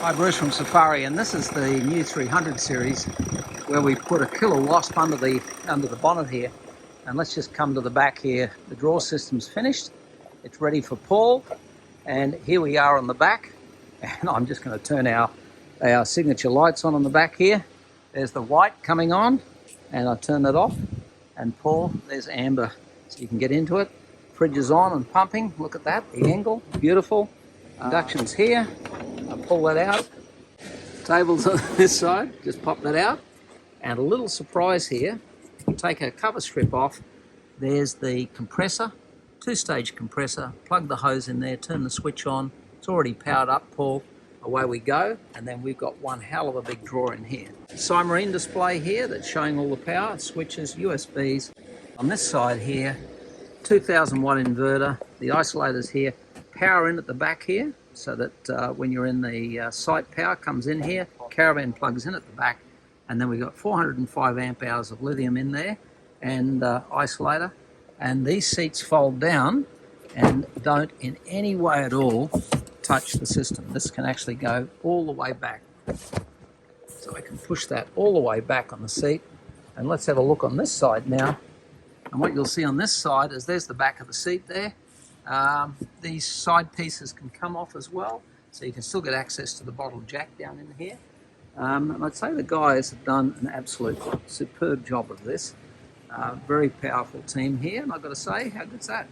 Hi, Bruce from Safiery, and this is the new 300 series where we put a killer wasp under the bonnet here. And let's just come to the back here. The drawer system's finished. It's ready for Paul, and here we are on the back. And I'm just going to turn our signature lights on the back here. There's the white coming on, and I turn that off. And Paul, there's amber, so you can get into it. Fridge is on and pumping. Look at that, the Engel, beautiful. Induction's here. I'll pull that out. Table's on this side, just pop that out. And a little surprise here, you take a cover strip off, there's the compressor, two-stage compressor, plug the hose in there, turn the switch on. It's already powered up, Paul. Away we go, and then we've got one hell of a big drawer in here. Safiery display here that's showing all the power, switches, USBs. On this side here, 2000 watt inverter, the isolators here, power in at the back here, so that when you're in the site, power comes in here, caravan plugs in at the back, and then we've got 405 amp hours of lithium in there, and isolator. And these seats fold down and don't in any way at all touch the system. This can actually go all the way back. So I can push that all the way back on the seat. And let's have a look on this side now. And what you'll see on this side is there's the back of the seat there. These side pieces can come off as well, so you can still get access to the bottle jack down in here. And I'd say the guys have done an absolute superb job of this. Very powerful team here, and I've got to say, how good's that?